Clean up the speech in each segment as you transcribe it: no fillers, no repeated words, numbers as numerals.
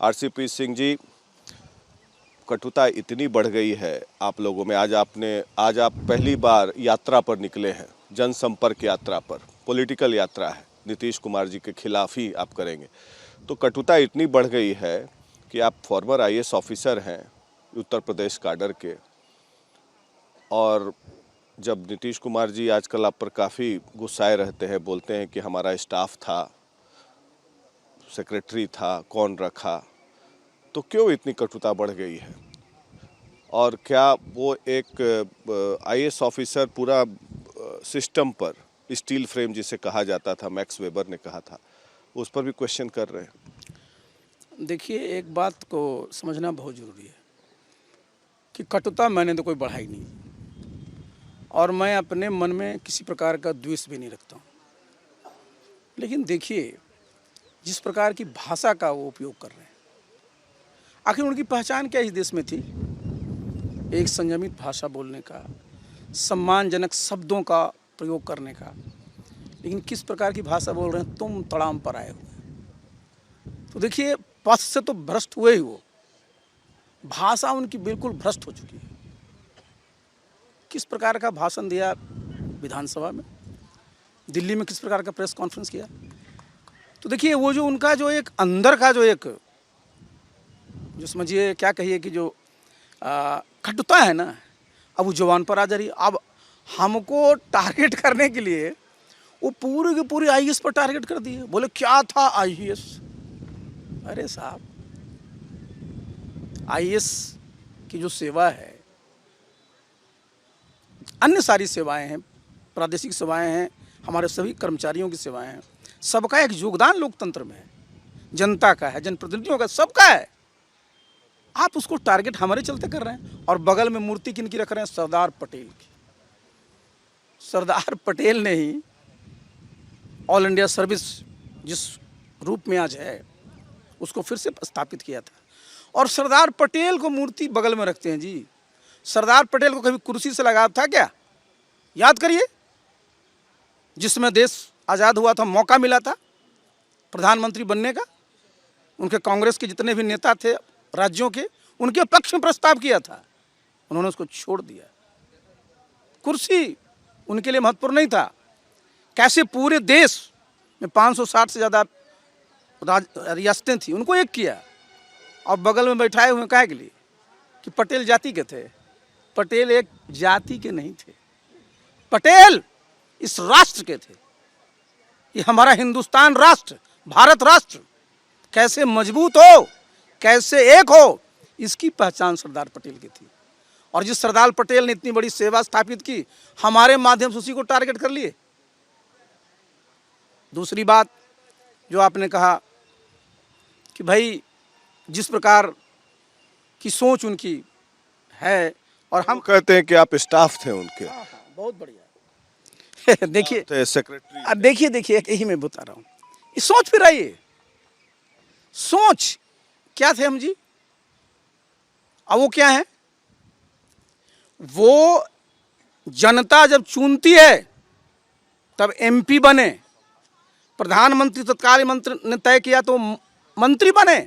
RCP Singh ji, कटुता इतनी बढ़ गई है आप लोगों में। आज आप पहली बार यात्रा पर निकले हैं, जनसंपर्क यात्रा पर, पॉलिटिकल यात्रा है, नीतीश कुमार जी के खिलाफ ही आप करेंगे। तो कटुता इतनी बढ़ गई है कि आप फॉर्मर आईएएस ऑफिसर हैं उत्तर प्रदेश काडर के, और जब नीतीश कुमार जी आजकल आप पर काफ़ी गुस्साए रहते हैं, बोलते हैं कि हमारा स्टाफ था, सेक्रेटरी था, कौन रखा, तो क्यों इतनी कटुता बढ़ गई है? और क्या वो एक आईएएस ऑफिसर पूरा सिस्टम पर स्टील फ्रेम जिसे कहा जाता था, मैक्स वेबर ने कहा था, उस पर भी क्वेश्चन कर रहे हैं? देखिए, एक बात को समझना बहुत ज़रूरी है कि कटुता मैंने तो कोई बढ़ाई नहीं, और मैं अपने मन में किसी प्रकार का द्वेष भी नहीं रखता हूँ। लेकिन देखिए, जिस प्रकार की भाषा का वो उपयोग कर रहे हैं, आखिर उनकी पहचान क्या इस देश में थी? एक संयमित भाषा बोलने का, सम्मानजनक शब्दों का प्रयोग करने का। लेकिन किस प्रकार की भाषा बोल रहे हैं, तुम तड़ाम पर आए हुए। तो देखिए, पथ से तो भ्रष्ट हुए ही वो, भाषा उनकी बिल्कुल भ्रष्ट हो चुकी है। किस प्रकार का भाषण दिया विधानसभा में, दिल्ली में किस प्रकार का प्रेस कॉन्फ्रेंस किया। तो देखिए, वो जो उनका जो एक अंदर का जो समझिए क्या कहिए कि जो कटुता है ना, अब वो जवान पर आ जा रही है। अब हमको टारगेट करने के लिए वो पूरी की पूरी आईएएस पर टारगेट कर दिए। बोले क्या था आईएएस? अरे साहब, आईएएस की जो सेवा है, अन्य सारी सेवाएं हैं, प्रादेशिक सेवाएं हैं, हमारे सभी कर्मचारियों की सेवाएं हैं, सबका एक योगदान लोकतंत्र में है, जनता का है, जनप्रतिनिधियों का, सबका है। आप उसको टारगेट हमारे चलते कर रहे हैं। और बगल में मूर्ति किनकी रख रहे हैं? सरदार पटेल की। सरदार पटेल ने ही ऑल इंडिया सर्विस जिस रूप में आज है, उसको फिर से स्थापित किया था। और सरदार पटेल को मूर्ति बगल में रखते हैं जी। सरदार पटेल को कभी कुर्सी से लगाव था क्या? याद करिए, जिसमें देश आज़ाद हुआ था, मौका मिला था प्रधानमंत्री बनने का, उनके कांग्रेस के जितने भी नेता थे राज्यों के, उनके पक्ष में प्रस्ताव किया था, उन्होंने उसको छोड़ दिया। कुर्सी उनके लिए महत्वपूर्ण नहीं था। कैसे पूरे देश में 560 से ज़्यादा रियासतें थी, उनको एक किया, और बगल में बैठाए हुए काहे के लिए? कि पटेल जाति के थे। पटेल एक जाति के नहीं थे, पटेल इस राष्ट्र के थे। ये हमारा हिंदुस्तान राष्ट्र, भारत राष्ट्र कैसे मजबूत हो, कैसे एक हो, इसकी पहचान सरदार पटेल की थी। और जिस सरदार पटेल ने इतनी बड़ी सेवा स्थापित की, हमारे माध्यम से उसी को टारगेट कर लिए। दूसरी बात जो आपने कहा कि भाई जिस प्रकार की सोच उनकी है, और हम कहते हैं कि आप स्टाफ थे उनके। बहुत बढ़िया। देखिए सेक्रेटरी, देखिए यही मैं बता रहा हूँ। ये सोच फिर आइए, सोच क्या थे हम जी? अब वो क्या है? वो जनता जब चुनती है तब एमपी बने, प्रधानमंत्री तत्काल मंत्री ने तय किया तो मंत्री बने,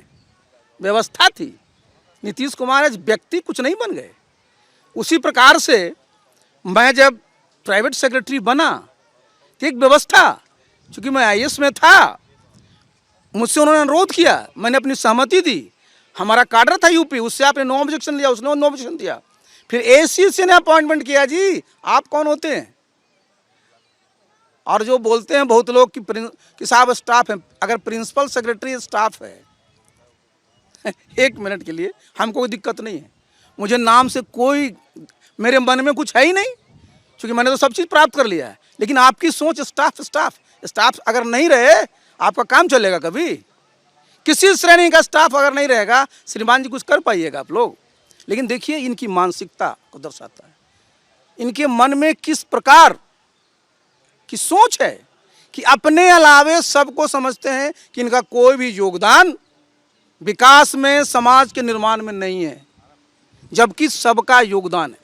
व्यवस्था थी। नीतीश कुमार आज व्यक्ति कुछ नहीं बन गए। उसी प्रकार से मैं जब प्राइवेट सेक्रेटरी बना तो एक व्यवस्था, चूँकि मैं आईएएस में था, मुझसे उन्होंने अनुरोध किया, मैंने अपनी सहमति दी। हमारा काडर था यूपी, उससे आपने नो ऑब्जेक्शन लिया, उसने नो ऑब्जेक्शन दिया। फिर एसीसी ने अपॉइंटमेंट किया। जी आप कौन होते हैं? और जो बोलते हैं बहुत लोग कि साहब स्टाफ है, अगर प्रिंसिपल सेक्रेटरी स्टाफ है एक मिनट के लिए हमको कोई दिक्कत नहीं है। मुझे नाम से कोई, मेरे मन में कुछ है ही नहीं, क्योंकि मैंने तो सब चीज़ प्राप्त कर लिया है। लेकिन आपकी सोच स्टाफ अगर नहीं रहे, आपका काम चलेगा कभी? किसी श्रेणी का स्टाफ अगर नहीं रहेगा, श्रीमान जी कुछ कर पाइएगा आप लोग? लेकिन देखिए, इनकी मानसिकता को दर्शाता है, इनके मन में किस प्रकार की सोच है कि अपने अलावे सबको समझते हैं कि इनका कोई भी योगदान विकास में, समाज के निर्माण में नहीं है, जबकि सबका योगदान है।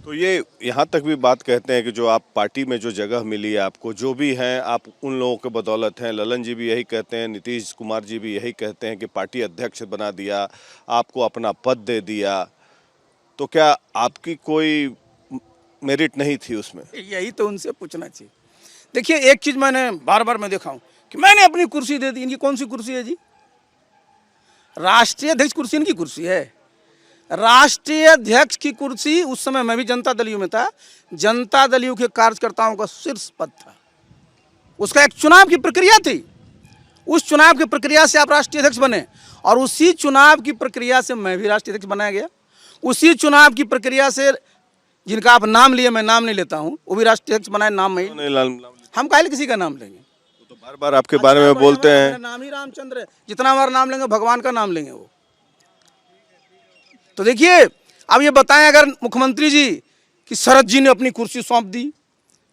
तो ये यहाँ तक भी बात कहते हैं कि जो आप पार्टी में जो जगह मिली है आपको, जो भी हैं आप उन लोगों के बदौलत हैं। ललन जी भी यही कहते हैं, नीतीश कुमार जी भी यही कहते हैं कि पार्टी अध्यक्ष बना दिया, आपको अपना पद दे दिया, तो क्या आपकी कोई मेरिट नहीं थी उसमें? यही तो उनसे पूछना चाहिए। देखिए, एक चीज़ मैंने बार बार मैं देखा हूँ कि मैंने अपनी कुर्सी दे दी। इनकी कौन सी कुर्सी है जी? राष्ट्रीय अध्यक्ष कुर्सी इनकी कुर्सी है। राष्ट्रीय अध्यक्ष की कुर्सी, उस समय मैं भी जनता दल यू में था, जनता दल यू के कार्यकर्ताओं का शीर्ष पद था। उसका एक चुनाव की प्रक्रिया थी। उस चुनाव की प्रक्रिया से आप राष्ट्रीय अध्यक्ष बने, और उसी चुनाव की प्रक्रिया से मैं भी राष्ट्रीय अध्यक्ष बनाया गया। उसी चुनाव की प्रक्रिया से जिनका आप नाम लिए, मैं नाम नहीं लेता हूँ, वो भी राष्ट्रीय अध्यक्ष बनाए। नाम में हम काहे किसी का नाम लेंगे? तो बार बार आपके बारे में बोलते हैं। नाम ही रामचंद्र है, जितना बार नाम लेंगे भगवान का नाम लेंगे वो। तो देखिए, अब ये बताएं, अगर मुख्यमंत्री जी कि शरद जी ने अपनी कुर्सी सौंप दी,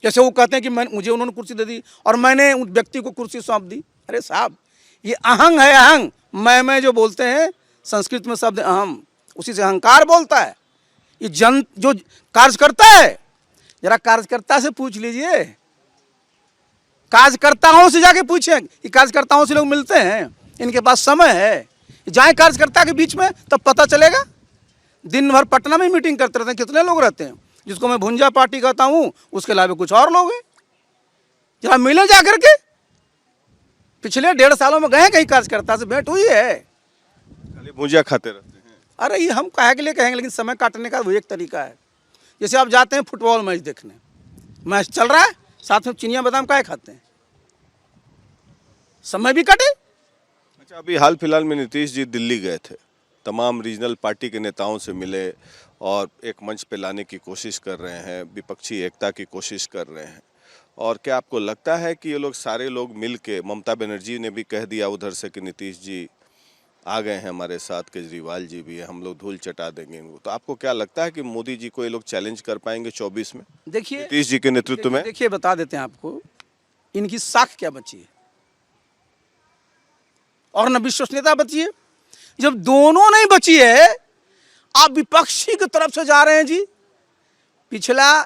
जैसे वो कहते हैं कि मुझे उन्होंने कुर्सी दे दी और मैंने उस व्यक्ति को कुर्सी सौंप दी। अरे साहब, ये अहंग है, अहंग। मैं जो बोलते हैं संस्कृत में शब्द अहम, उसी से अहंकार बोलता है। ये जो कार्यकर्ता है, जरा कार्यकर्ता से पूछ लीजिए, कार्यकर्ताओं से जाके पूछें कि कार्यकर्ताओं से लोग मिलते हैं, इनके पास समय है, जाए कार्यकर्ता के बीच में, तब पता चलेगा। दिन भर पटना में मीटिंग करते रहते हैं, कितने लोग रहते हैं, जिसको मैं भुंजा पार्टी कहता हूँ, उसके अलावा कुछ और लोग हैं। जरा मिले जा करके, पिछले 1.5 सालों में गए कहीं कार्यकर्ता से भेंट हुई है? खाली भुजिया खाते रहते हैं। अरे ये हम काहे के लिए कहेंगे, लेकिन समय काटने का वो एक तरीका है। जैसे आप जाते हैं फुटबॉल मैच देखने, मैच चल रहा है, साथ में चिनिया बादाम काहे खाते हैं? समय भी कटे। अच्छा, अभी हाल फिलहाल में नीतीश जी दिल्ली गए थे, तमाम रीजनल पार्टी के नेताओं से मिले और एक मंच पे लाने की कोशिश कर रहे हैं, विपक्षी एकता की कोशिश कर रहे हैं। और क्या आपको लगता है कि ये लोग सारे लोग मिल के, ममता बनर्जी ने भी कह दिया उधर से कि नीतीश जी आ गए हैं हमारे साथ, केजरीवाल जी भी है, हम लोग धूल चटा देंगे इनको, तो आपको क्या लगता है कि मोदी जी को ये लोग चैलेंज कर पाएंगे 24 में? देखिए, नीतीश जी के नेतृत्व में। देखिए, बता देते हैं आपको, इनकी साख क्या बची है और न विश्वसनीयता बची है। जब दोनों नहीं बची है, आप विपक्षी की तरफ से जा रहे हैं जी। पिछला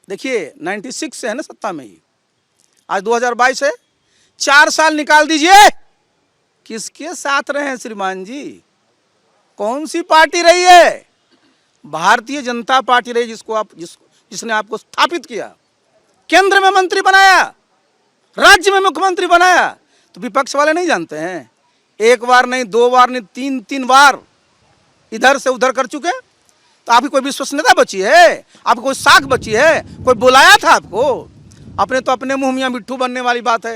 देखिए 96 से है ना सत्ता में, ही आज 2022 है, 4 साल निकाल दीजिए, किसके साथ रहे हैं श्रीमान जी? कौन सी पार्टी रही है? भारतीय जनता पार्टी रही, जिसने आपको स्थापित किया, केंद्र में मंत्री बनाया, राज्य में मुख्यमंत्री बनाया। तो विपक्ष वाले नहीं जानते हैं? 1 बार नहीं, 2 बार नहीं, 3 बार इधर से उधर कर चुके। तो आपकी कोई विश्वसनीयता बची है? आपकी कोई साख बची है? कोई बुलाया था आपको? अपने तो अपने मुंह मियां मिट्ठू बनने वाली बात है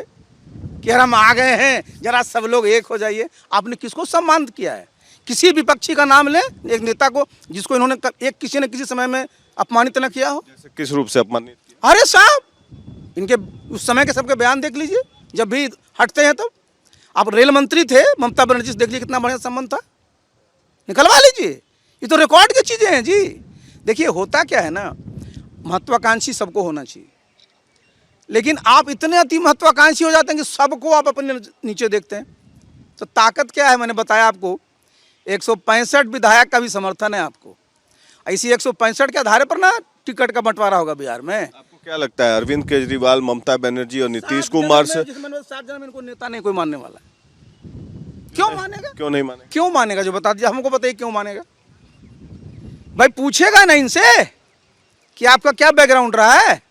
कि यार हम आ गए हैं, जरा सब लोग एक हो जाइए। आपने किसको सम्मानित किया है? किसी विपक्षी का नाम लें, एक नेता को जिसको इन्होंने किसी न किसी समय में अपमानित न किया हो। जैसे किस रूप से अपमानित किया? अरे साहब, इनके उस समय के सबके बयान देख लीजिए, जब भी हटते हैं तब। आप रेल मंत्री थे, ममता बनर्जी से देख लीजिए कितना बढ़िया संबंध था, निकलवा लीजिए। ये तो रिकॉर्ड की चीज़ें हैं जी। देखिए, होता क्या है ना, महत्वाकांक्षी सबको होना चाहिए, लेकिन आप इतने अति महत्वाकांक्षी हो जाते हैं कि सबको आप अपने नीचे देखते हैं। तो ताकत क्या है? मैंने बताया आपको, 165 विधायक का भी समर्थन है आपको। ऐसी 165 के आधार पर ना टिकट का बंटवारा होगा बिहार में। आपको क्या लगता है अरविंद केजरीवाल, ममता बनर्जी और नीतीश कुमार से? 7 जन्म में इनको नेता नहीं कोई मानने वाला है। क्यों मानेगा? क्यों नहीं मानेगा? क्यों मानेगा? जो बता दीजिए, हमको बताइए क्यों मानेगा। भाई पूछेगा ना इनसे कि आपका क्या बैकग्राउंड रहा है,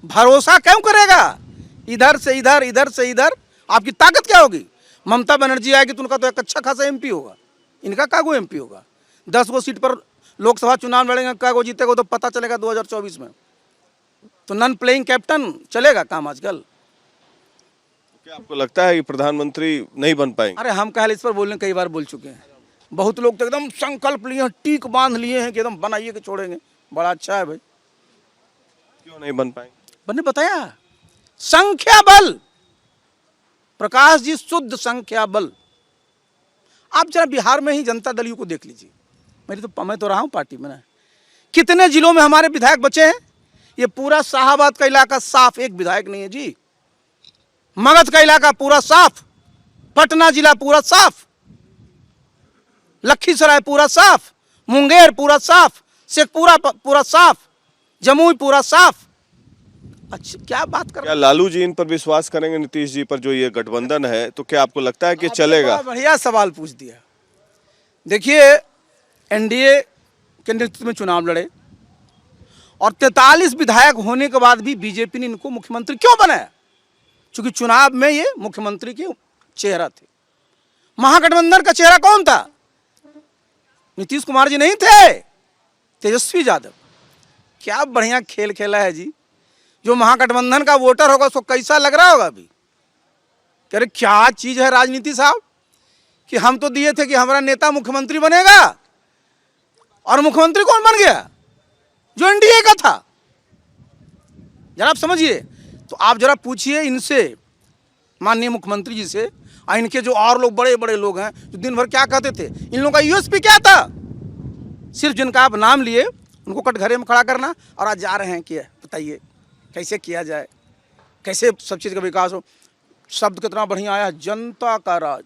भरोसा क्यों करेगा? इधर से इधर, इधर से इधर, आपकी ताकत क्या होगी? ममता बनर्जी आएगी तो उनका तो एक अच्छा खासा एमपी होगा, इनका कागो एमपी होगा। 10 गो सीट पर लोकसभा चुनाव लड़ेंगे, कागो जीतेगा तो पता चलेगा 2024 में। तो नॉन प्लेइंग कैप्टन चलेगा काम आजकल। क्या आपको लगता है कि प्रधानमंत्री नहीं बन पाएंगे? अरे हम कहा इस पर बोलने कई बार बोल चुके हैं। बहुत लोग तो एकदम संकल्प लिए हैं, टीक बांध लिए हैं कि एकदम बनाइए कि छोड़ेंगे। बड़ा अच्छा है भाई। क्यों नहीं बन पाएंगे? मैंने बताया, संख्या बल, प्रकाश जी, शुद्ध संख्या बल। आप जरा बिहार में ही जनता दल यू को देख लीजिए। मैं तो रहा हूं पार्टी में ना, कितने जिलों में हमारे विधायक बचे हैं। ये पूरा शाहाबाद का इलाका साफ, एक विधायक नहीं है जी। मगध का इलाका पूरा साफ, पटना जिला पूरा साफ, लखीसराय पूरा साफ, मुंगेर पूरा साफ, शेखपुरा पूरा साफ, जमुई पूरा साफ। अच्छा, क्या बात कर क्या लालू जी इन पर विश्वास करेंगे, नीतीश जी पर, जो ये गठबंधन है? तो क्या आपको लगता है कि आपने चलेगा? बड़ा बढ़िया सवाल पूछ दिया। देखिए, एनडीए के नेतृत्व में चुनाव लड़े और 43 विधायक होने के बाद भी बीजेपी ने इनको मुख्यमंत्री क्यों बनाया? क्योंकि चुनाव में ये मुख्यमंत्री के चेहरा थे। महागठबंधन का चेहरा कौन था? नीतीश कुमार जी नहीं थे, तेजस्वी यादव। क्या बढ़िया खेल खेला है जी। जो महागठबंधन का वोटर होगा उसको कैसा लग रहा होगा अभी? कह रहे क्या चीज है राजनीति साहब, कि हम तो दिए थे कि हमारा नेता मुख्यमंत्री बनेगा, और मुख्यमंत्री कौन बन गया? जो एनडीए का था। जरा आप समझिए। तो आप जरा पूछिए इनसे, माननीय मुख्यमंत्री जी से, और इनके जो और लोग बड़े बड़े लोग हैं जो दिन भर क्या कहते थे, इन लोगों का यूएसपी क्या था? सिर्फ जिनका आप नाम लिए उनको कटघरे में खड़ा करना, और आज जा रहे हैं कि बताइए कैसे किया जाए, कैसे सब चीज़ का विकास हो। शब्द कितना बढ़िया आया, जनता का राज।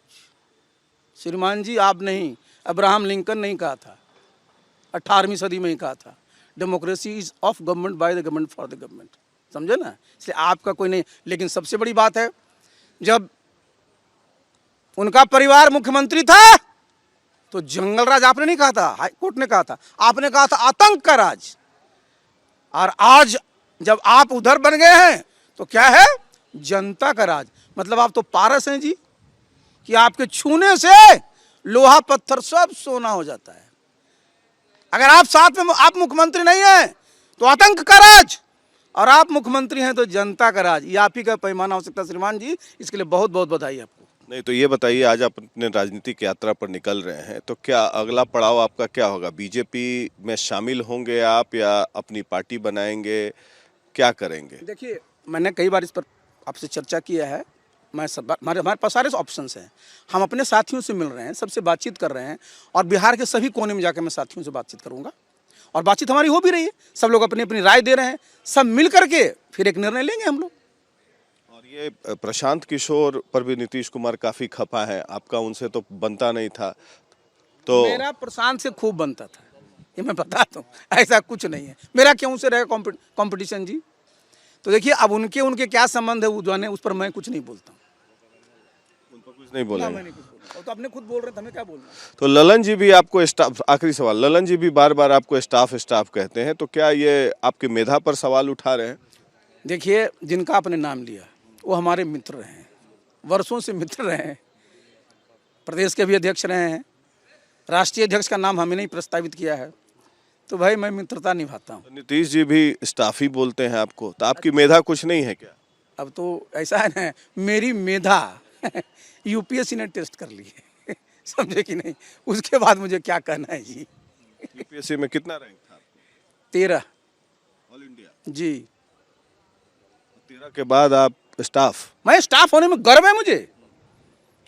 श्रीमान जी, आप नहीं, अब्राहम लिंकन नहीं कहा था, 18वीं सदी में ही कहा था, democracy is of government by the government for the government. समझे ना? इसलिए आपका कोई नहीं। लेकिन सबसे बड़ी बात है, जब उनका परिवार मुख्यमंत्री था तो जंगल राज आपने नहीं कहा था, हाई कोर्ट ने कहा था, आपने कहा था आतंक का राज। और आज जब आप उधर बन गए हैं तो क्या है? जनता का राज। मतलब आप तो पारस हैं जी, कि आपके छूने से लोहा पत्थर सब सोना हो जाता है। अगर आप साथ में, आप मुख्यमंत्री नहीं हैं तो आतंक का राज, और आप मुख्यमंत्री हैं तो जनता का राज। ये आप ही का पैमाना हो सकता है श्रीमान जी, इसके लिए बहुत बहुत बधाई आपको। नहीं तो ये बताइए, आज आप अपने राजनीतिक यात्रा पर निकल रहे हैं, तो क्या अगला पड़ाव आपका क्या होगा? बीजेपी में शामिल होंगे आप, या अपनी पार्टी बनाएंगे, क्या करेंगे? देखिए, मैंने कई बार इस पर आपसे चर्चा किया है। मैं सब हमारे पास सारे ऑप्शंस हैं। हम अपने साथियों से मिल रहे हैं, सबसे बातचीत कर रहे हैं, और बिहार के सभी कोने में जाकर मैं साथियों से बातचीत करूंगा, और बातचीत हमारी हो भी रही है। सब लोग अपनी अपनी राय दे रहे हैं, सब मिल करके फिर एक निर्णय लेंगे हम लोग। और ये प्रशांत किशोर पर भी नीतीश कुमार काफी खफा है, आपका उनसे तो बनता नहीं था, तो मेरा प्रशांत से खूब बनता था, ये मैं बताता हूँ। ऐसा कुछ नहीं है, मेरा क्यों से रहे कंपटीशन जी। तो देखिए, अब उनके क्या संबंध है वो जाने, उस पर मैं कुछ नहीं बोलता हूँ। उन पर कुछ नहीं बोलेंगे। मैं नहीं कुछ बोलता, वो तो अपने खुद बोल रहे थे, हमें क्या बोलना। तो ललन जी भी आपको स्टाफ, आखिरी सवाल, ललन जी भी बार बार आपको स्टाफ कहते हैं, तो क्या ये आपकी मेधा पर सवाल उठा रहे हैं? देखिए, जिनका आपने नाम लिया वो हमारे मित्र रहे हैं, वर्षों से मित्र रहे हैं, प्रदेश के भी अध्यक्ष रहे हैं, राष्ट्रीय अध्यक्ष का नाम हमें नहीं प्रस्तावित किया है, तो भाई मैं मित्रता निभाता हूँ। नीतीश जी भी स्टाफ ही बोलते हैं आपको, तो आपकी मेधा कुछ नहीं है क्या? अब तो ऐसा है ना, मेरी मेधा यूपीएससी ने टेस्ट कर ली है समझे कि नहीं? उसके बाद मुझे क्या कहना है जी। यूपीएससी में कितना रैंक था? 13 ऑल इंडिया जी। 13 के बाद आप स्टाफ? मैं स्टाफ होने में गर्व है मुझे,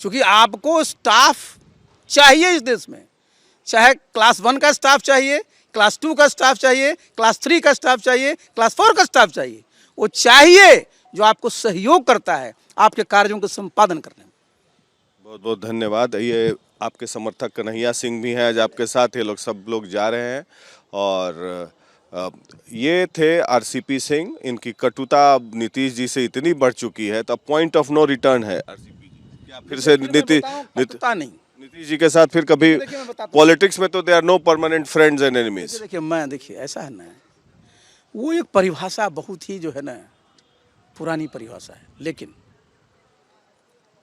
क्योंकि आपको स्टाफ चाहिए इस देश में। चाहे क्लास 1 का स्टाफ चाहिए, क्लास 2 का स्टाफ चाहिए, क्लास 3 का स्टाफ चाहिए, क्लास 4 का स्टाफ चाहिए, वो चाहिए जो आपको सहयोग करता है आपके कार्यों के संपादन करने में। बहुत बहुत धन्यवाद। ये आपके समर्थक कन्हैया सिंह भी हैं आज आपके साथ, ये लोग सब लोग जा रहे हैं, और ये थे आरसीपी सिंह। इनकी कटुता नीतीश जी से इतनी बढ़ चुकी है, तो पॉइंट ऑफ नो रिटर्न है आरसीपी जी। क्या फिर से नीतीश जी के साथ फिर कभी पॉलिटिक्स में? तो they are no permanent friends and enemies. देखिए ऐसा है ना, वो एक परिभाषा बहुत ही जो है ना पुरानी परिभाषा है, लेकिन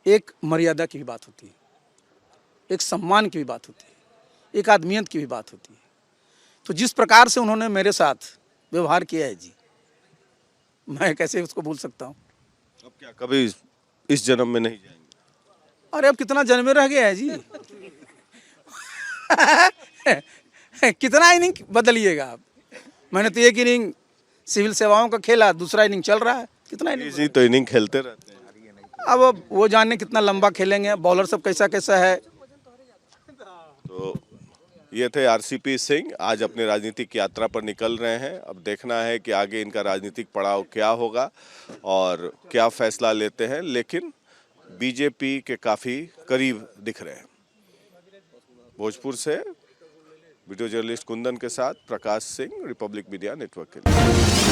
एक मर्यादा की भी बात होती है, एक सम्मान की भी बात होती है, एक आदमियत की भी बात होती है। तो जिस प्रकार से उन्होंने मेरे साथ व्यवहार किया है जी, मैं कैसे उसको भूल सकता हूँ। अब क्या कभी इस जन्म में नहीं जाएंगे? अरे अब कितना जन्मे रह गया है जी कितना इनिंग बदलिएगा आप? मैंने तो एक इनिंग सिविल सेवाओं का खेला, दूसरा इनिंग चल रहा है, कितना इनिंग जी तो इनिंग खेलते रहते हैं। अब वो जाने कितना लंबा खेलेंगे, बॉलर सब कैसा कैसा है। तो ये थे आरसीपी सिंह, आज अपने राजनीतिक यात्रा पर निकल रहे हैं। अब देखना है कि आगे इनका राजनीतिक पड़ाव क्या होगा और क्या फैसला लेते हैं, लेकिन बीजेपी के काफ़ी करीब दिख रहे हैं। भोजपुर से वीडियो जर्नलिस्ट कुंदन के साथ Prakash Singh, Republic media network के लिए।